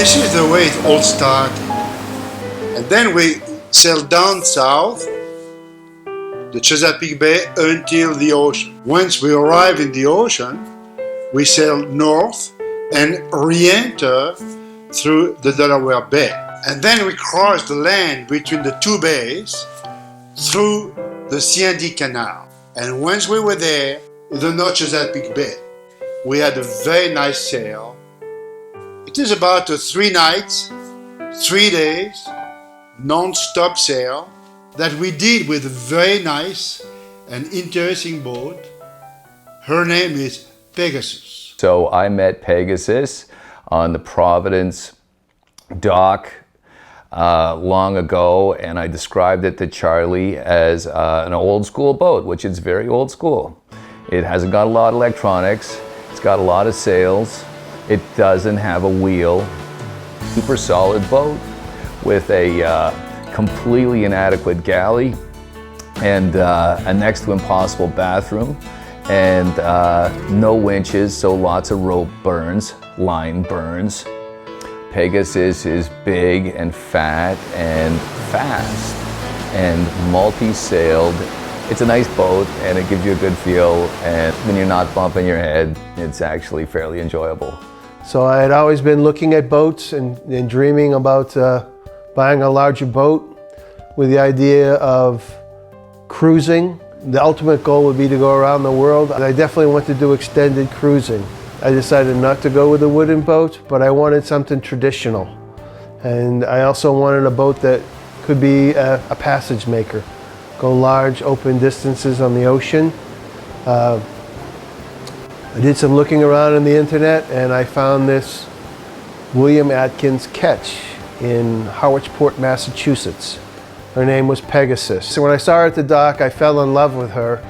this is the way it all started. And then we sailed down south, the Chesapeake Bay, until the ocean. Once we arrived in the ocean, we sailed north and re-enter through the Delaware Bay. And then we crossed the land between the two bays through the Sandy Canal. And once we were there, in the North Chesapeake Bay, we had a very nice sail. It is about a 3 nights, 3 days, non-stop sail that we did with a very nice and interesting boat. Her name is Pegasus. So I met Pegasus on the Providence dock long ago, and I described it to Charlie as an old school boat, which is very old school. It hasn't got a lot of electronics, it's got a lot of sails, it doesn't have a wheel. Super solid boat with a completely inadequate galley and a next to impossible bathroom, and no winches, so lots of rope burns, line burns. Pegasus is big and fat and fast and multi-sailed. It's a nice boat and it gives you a good feel, and when you're not bumping your head, it's actually fairly enjoyable. So I had always been looking at boats and dreaming about buying a larger boat with the idea of cruising. The ultimate goal would be to go around the world. I definitely want to do extended cruising. I decided not to go with a wooden boat, but I wanted something traditional. And I also wanted a boat that could be a passage maker. Go large, open distances on the ocean. I did some looking around on the internet and I found this William Atkins ketch in Howardsport, Massachusetts. Her name was Pegasus. So when I saw her at the dock, I fell in love with her,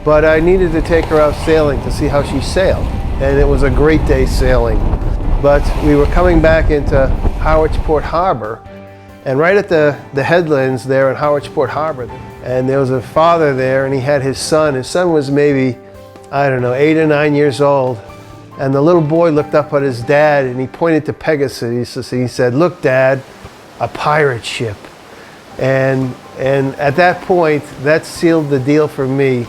but I needed to take her out sailing to see how she sailed. And it was a great day sailing. But we were coming back into Howardsport Harbor, and right at the headlands there in Howardsport Harbor, and there was a father there and he had his son. His son was maybe, I don't know, 8 or 9 years old. And the little boy looked up at his dad and he pointed to Pegasus. He said, "Look, Dad, a pirate ship." And at that point, that sealed the deal for me.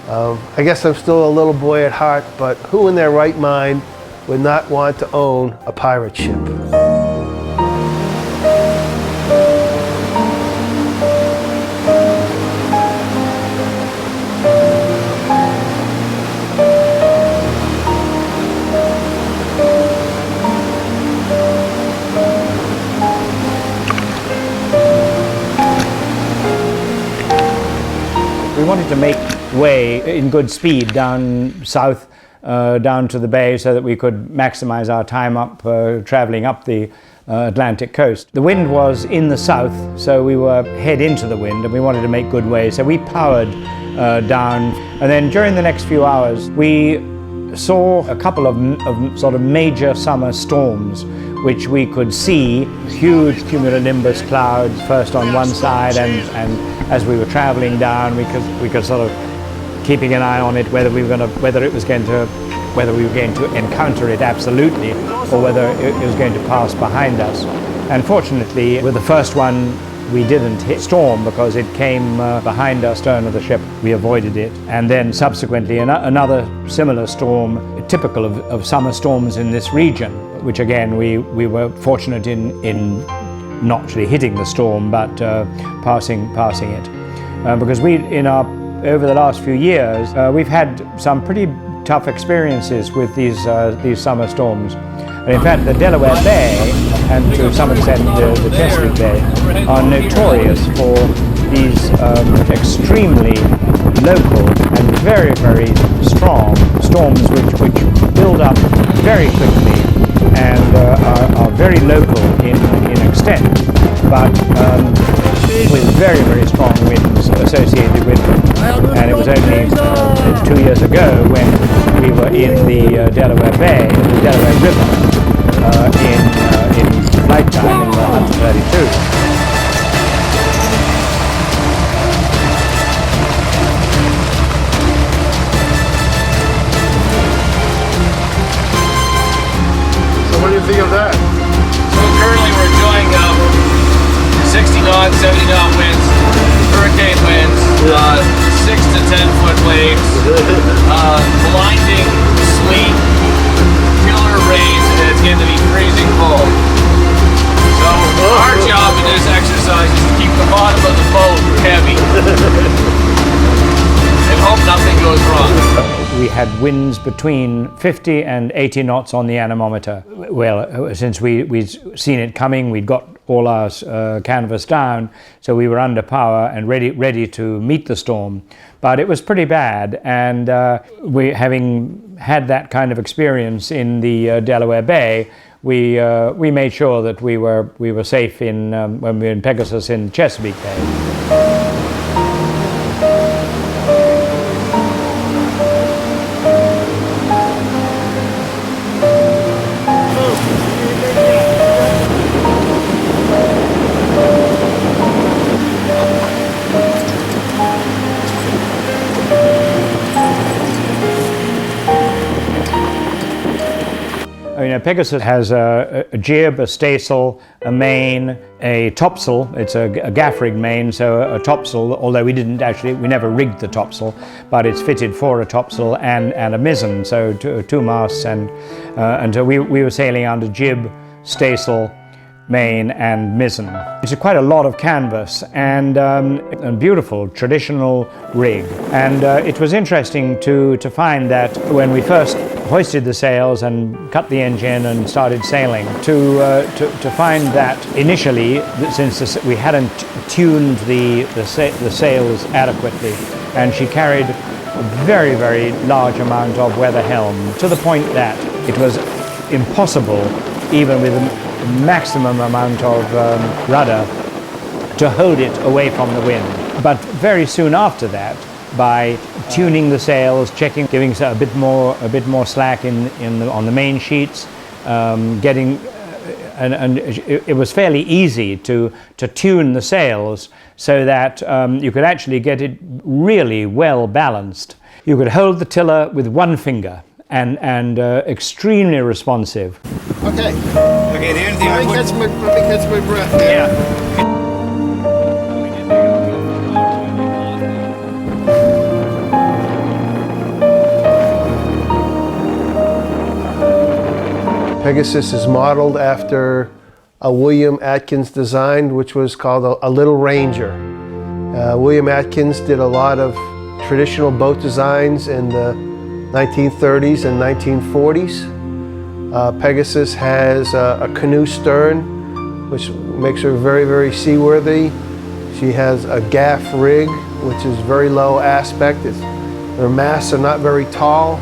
I guess I'm still a little boy at heart, but who in their right mind would not want to own a pirate ship? We wanted to make way in good speed down south, down to the bay, so that we could maximize our time up traveling up the Atlantic coast. The wind was in the south, so we were head into the wind and we wanted to make good way, so we powered down, and then during the next few hours we saw a couple of sort of major summer storms which we could see. Huge cumulonimbus clouds first on one side, and as we were traveling down we could sort of keeping an eye on it, whether we were going to encounter it absolutely or whether it was going to pass behind us. And fortunately, with the first one we didn't hit storm because it came behind our stern of the ship. We avoided it, and then subsequently another similar storm, typical of summer storms in this region, which again we were fortunate in not actually hitting the storm but passing it, because over the last few years we've had some pretty tough experiences with these summer storms. And in fact, the Delaware Bay, and to some extent the Chesapeake Bay, are notorious for these extremely local and very, very strong storms which build up very quickly and are very local in extent, but with very, very strong winds associated with them. And it was only 2 years ago when we were in the Delaware Bay, the Delaware River, in flight time in the Hunter 32. So what do you think of that? 60 knots, 70 knot winds, hurricane winds, 6 to 10 foot waves, blinding sleet, killer rains, and it's going to be freezing cold. So our job in this exercise is to keep the bottom of the boat heavy and hope nothing goes wrong. We had winds between 50 and 80 knots on the anemometer. Well, since we'd seen it coming, we'd got all our canvas down, so we were under power and ready to meet the storm. But it was pretty bad, and we, having had that kind of experience in the Delaware Bay, we made sure that we were safe in when we were in Pegasus in Chesapeake Bay. Pegasus has a jib, a staysail, a main, a topsail. It's a gaff rig main, so a topsail, although we never rigged the topsail, but it's fitted for a topsail and a mizzen, so two masts, and so we were sailing under jib, staysail, main and mizzen. It's quite a lot of canvas and a beautiful traditional rig. And it was interesting to find that when we first hoisted the sails and cut the engine and started sailing, to find that initially, since we hadn't tuned the sails adequately, and she carried a very, very large amount of weather helm, to the point that it was impossible, even with maximum amount of rudder, to hold it away from the wind. But very soon after that, by tuning the sails, checking, giving a bit more slack on the main sheets, and it was fairly easy to tune the sails so that you could actually get it really well balanced. You could hold the tiller with one finger, and extremely responsive. Okay. Okay, the only thing Let me catch my breath. Yeah. Pegasus is modeled after a William Atkins design, which was called a Little Ranger. William Atkins did a lot of traditional boat designs in the 1930s and 1940s. Pegasus has a canoe stern, which makes her very, very seaworthy. She has a gaff rig, which is very low aspect. Her masts are not very tall,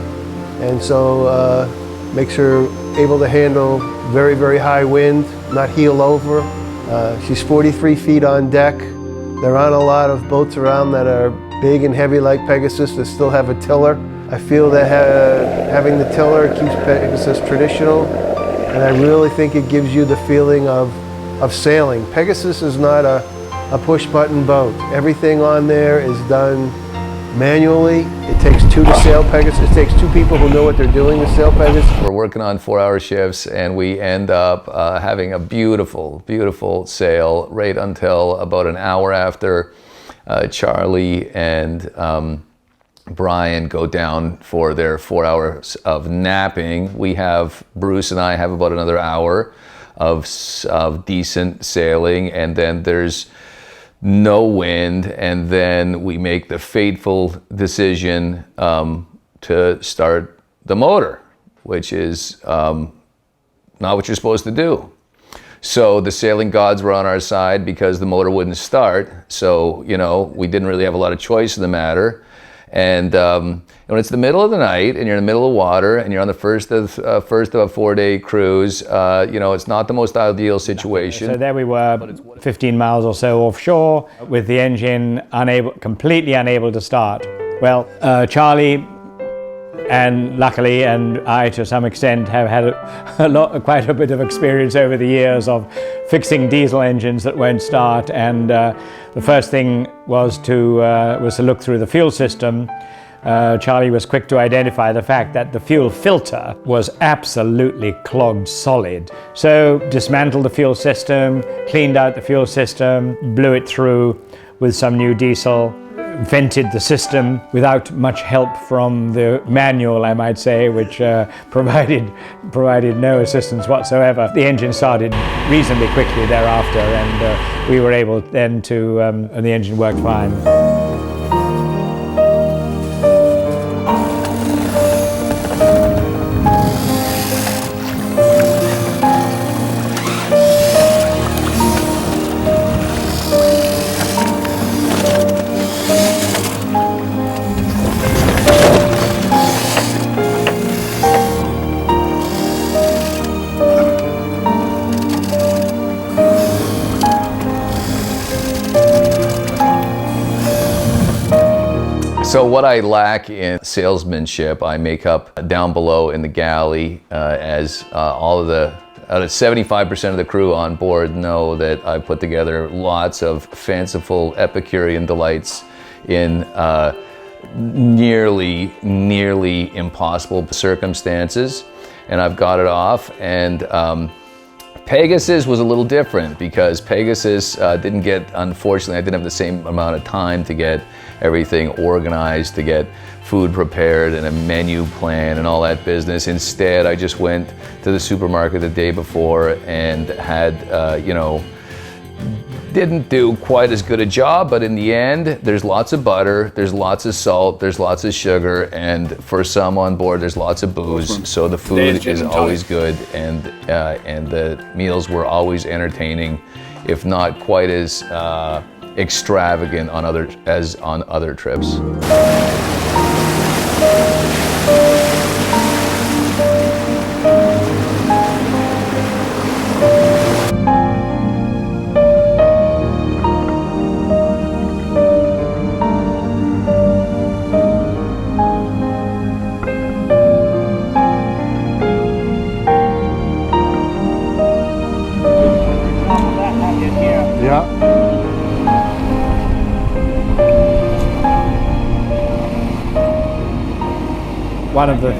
and so makes her able to handle very, very high wind, not heel over. She's 43 feet on deck. There aren't a lot of boats around that are big and heavy like Pegasus that still have a tiller. I feel that having the tiller keeps Pegasus traditional, and I really think it gives you the feeling of sailing. Pegasus is not a push-button boat. Everything on there is done manually. It takes two to sail Pegasus. It takes two people who know what they're doing to sail Pegasus. We're working on 4-hour shifts, and we end up having a beautiful, beautiful sail right until about an hour after Charlie and Bryan go down for their 4 hours of napping. Bruce and I have about another hour of decent sailing, and then there's no wind, and then we make the fateful decision to start the motor, which is not what you're supposed to do. So the sailing gods were on our side because the motor wouldn't start. So, we didn't really have a lot of choice in the matter. And when it's the middle of the night and you're in the middle of water and you're on the first of a 4-day cruise, it's not the most ideal situation. So there we were, 15 miles or so offshore, with the engine completely unable to start. Well, Charlie, and luckily, and I to some extent, have had quite a bit of experience over the years of fixing diesel engines that won't start. And the first thing was to look through the fuel system, Charlie was quick to identify the fact that the fuel filter was absolutely clogged solid. So dismantled the fuel system, cleaned out the fuel system, blew it through with some new diesel, vented the system without much help from the manual, I might say, which provided no assistance whatsoever. The engine started reasonably quickly thereafter, and we were able then to, and the engine worked fine. So what I lack in salesmanship, I make up down below in the galley, as all of the 75% of the crew on board know that I put together lots of fanciful Epicurean delights in nearly impossible circumstances, and I've got it off. And Pegasus was a little different because Pegasus unfortunately, I didn't have the same amount of time to get everything organized, to get food prepared and a menu plan and all that business. Instead, I just went to the supermarket the day before and had, didn't do quite as good a job, but in the end, there's lots of butter, there's lots of salt, there's lots of sugar, and for some on board, there's lots of booze. So the food is always good, and the meals were always entertaining, if not quite as extravagant on other trips. One of the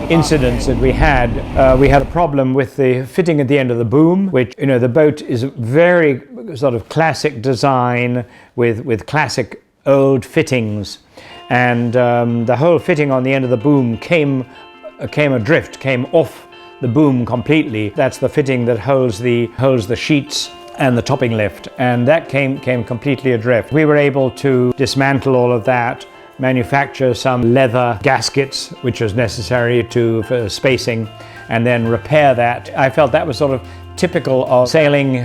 incidents that we had a problem with the fitting at the end of the boom, which, the boat is very sort of classic design with classic old fittings, and the whole fitting on the end of the boom came adrift, came off the boom completely. That's the fitting that holds the sheets and the topping lift, and that came completely adrift. We were able to dismantle all of that, manufacture some leather gaskets, which was necessary for spacing, and then repair that. I felt that was sort of typical of sailing.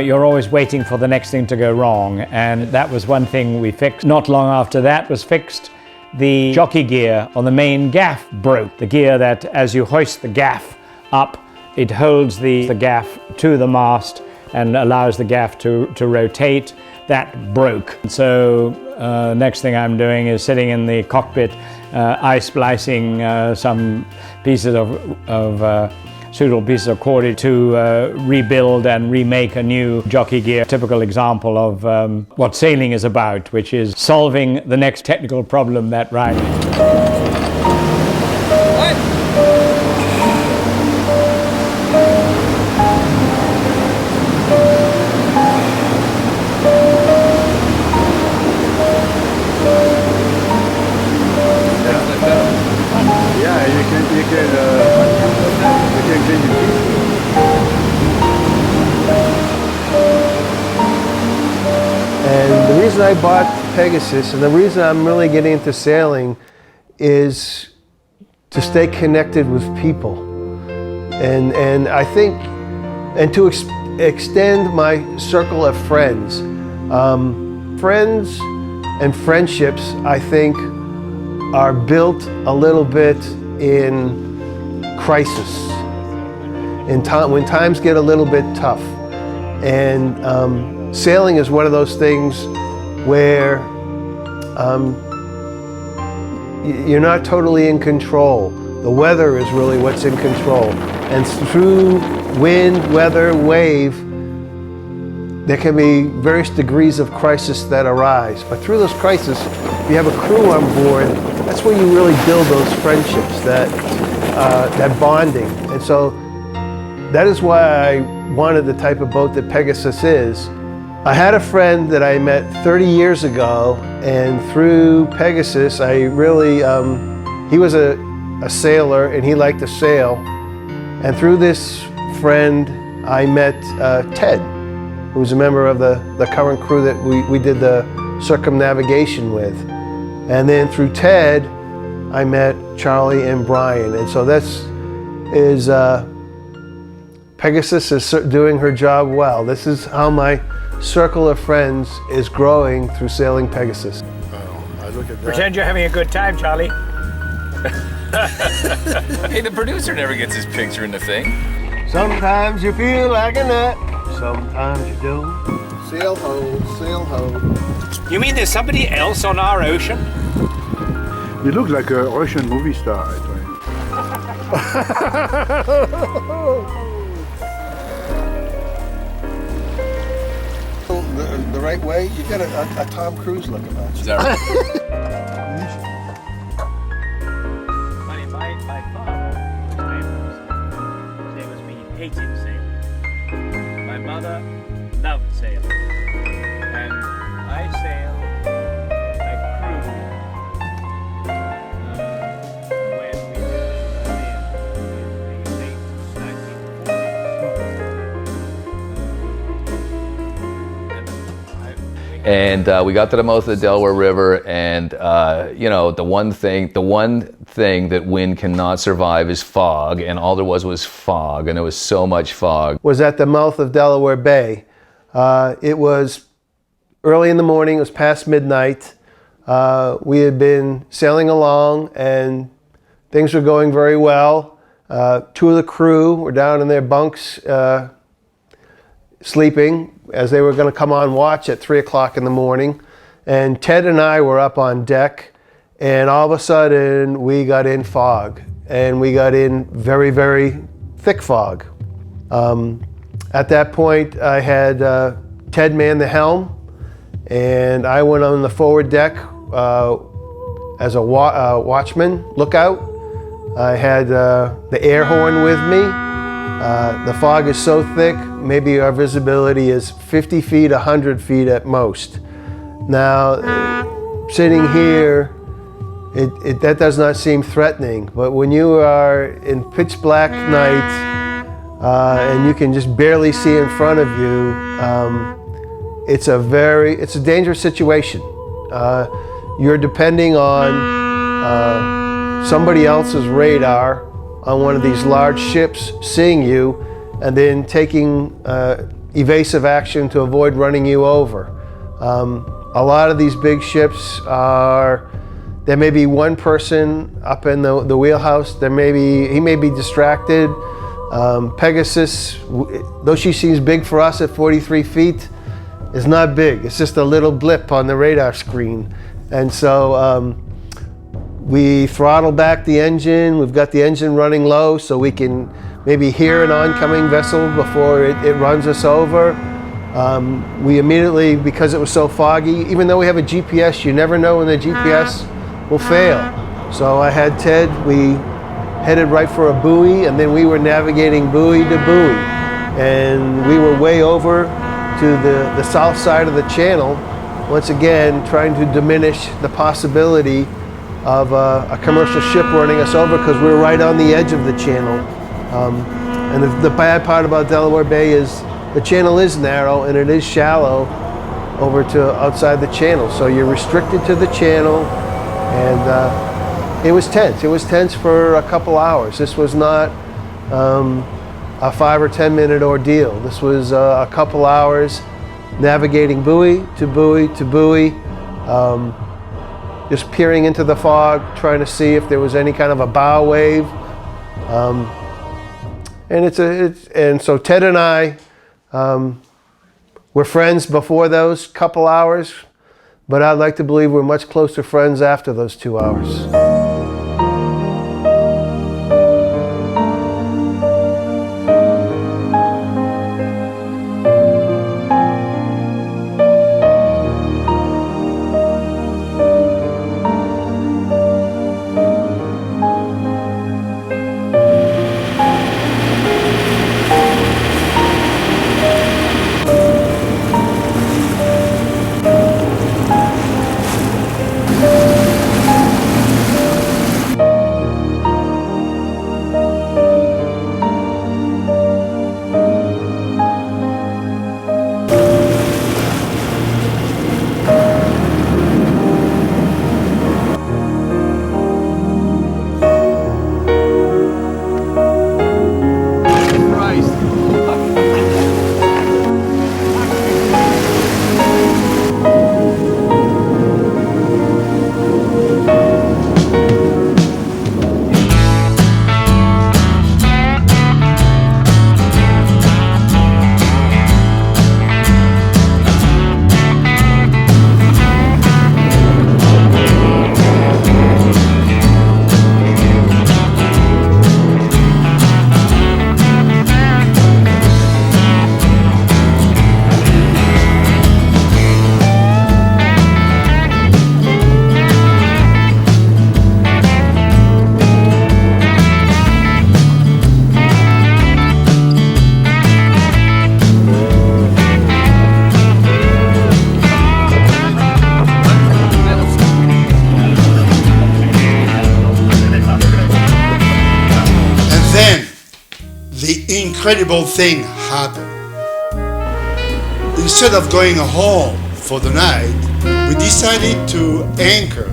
You're always waiting for the next thing to go wrong, and that was one thing we fixed. Not long after that was fixed, the jockey gear on the main gaff broke. The gear that, as you hoist the gaff up, it holds the gaff to the mast and allows the gaff to rotate. That broke. So next thing I'm doing is sitting in the cockpit, eye-splicing some pieces of suitable pieces of cordage to rebuild and remake a new jockey gear. Typical example of what sailing is about, which is solving the next technical problem that ride. And the reason I bought Pegasus, and the reason I'm really getting into sailing, is to stay connected with people, and I think, and to extend my circle of friends. Friends and friendships, I think, are built a little bit in crisis, when times get a little bit tough. And sailing is one of those things where you're not totally in control. The weather is really what's in control. And through wind, weather, wave, there can be various degrees of crisis that arise. But through those crises, if you have a crew on board, that's where you really build those friendships, that bonding. And so that is why I wanted the type of boat that Pegasus is. I had a friend that I met 30 years ago, and through Pegasus, I really, he was a sailor and he liked to sail. And through this friend, I met Ted, who was a member of the current crew that we did the circumnavigation with. And then through Ted, I met Charlie and Bryan. And so Pegasus is doing her job well. This is how my circle of friends is growing through sailing Pegasus. Oh, I look at that. Pretend you're having a good time, Charlie. Hey, the producer never gets his picture in the thing. Sometimes you feel like a nut, sometimes you don't. Sail ho, sail ho. You mean there's somebody else on our ocean? You look like a Russian movie star, I tell you. The right way, you got a Tom Cruise look about you. Is that right? My father was me hated sailing. My mother loved sailing. And I sailed a cruise when we were in the late 1940s. And we got to the mouth of the Delaware River, and you know, the one thing that wind cannot survive is fog, and all there was fog, and there was so much fog. Was at the mouth of Delaware Bay. It was early in the morning, it was past midnight. We had been sailing along and things were going very well. Two of the crew were down in their bunks sleeping as they were going to come on watch at 3 o'clock in the morning. And Ted and I were up on deck, and all of a sudden we got in fog, and we got in very, very thick fog. At that point I had Ted man the helm, and I went on the forward deck as a watchman, lookout. I had the air horn with me. The fog is so thick, maybe our visibility is 50 feet, 100 feet at most. Now, sitting here, that does not seem threatening, but when you are in pitch black night and you can just barely see in front of you, it's a dangerous situation. You're depending on somebody else's radar on one of these large ships seeing you and then taking evasive action to avoid running you over. A lot of these big ships there may be one person up in the wheelhouse. He may be distracted. Pegasus, though she seems big for us at 43 feet, is not big. It's just a little blip on the radar screen. And so we throttle back the engine. We've got the engine running low so we can maybe hear an oncoming vessel before it runs us over. We immediately, because it was so foggy, even though we have a GPS, you never know when the GPS will fail. So I had Ted, we headed right for a buoy, and then we were navigating buoy to buoy. And we were way over to the south side of the channel, once again trying to diminish the possibility of a commercial ship running us over, because we're right on the edge of the channel. And the bad part about Delaware Bay is the channel is narrow and it is shallow over to outside the channel. So you're restricted to the channel, and it was tense. It was tense for a couple hours. This was not a 5 or 10 minute ordeal. This was a couple hours navigating buoy to buoy to buoy, just peering into the fog, trying to see if there was any kind of a bow wave. And so Ted and I were friends before those couple hours, but I'd like to believe we're much closer friends after those 2 hours. incredible thing happened. Instead of going home for the night, we decided to anchor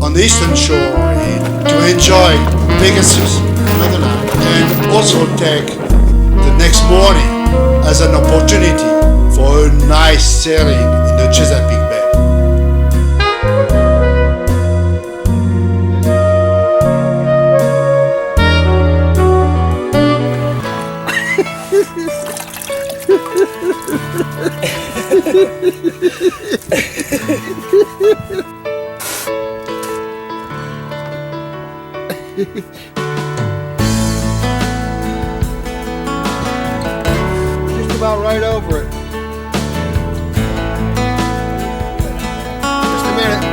on the eastern shore to enjoy Pegasus another night, and also take the next morning as an opportunity for a nice sailing in the Chesapeake Bay. Just about right over it. Just a minute.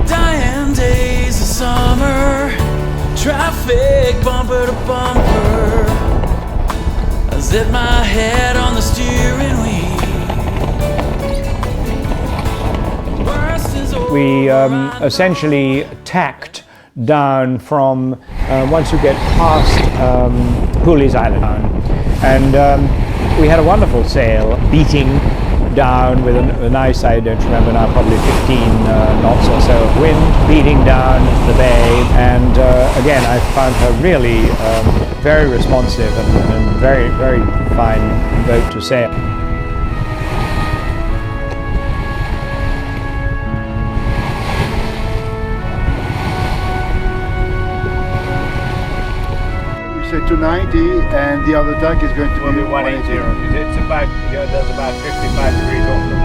Dying days of summer, traffic bumper to bumper. I zip my head on the steering wheel. We essentially tacked down from once you get past Pooley's Island, and we had a wonderful sail beating down with a nice, I don't remember now, probably 15 knots or so of wind, beating down the bay, and again I found her really very responsive and very, very fine boat to sail. You say 290, and the other tack is going to be 180. It's about, there's about 55 degrees off the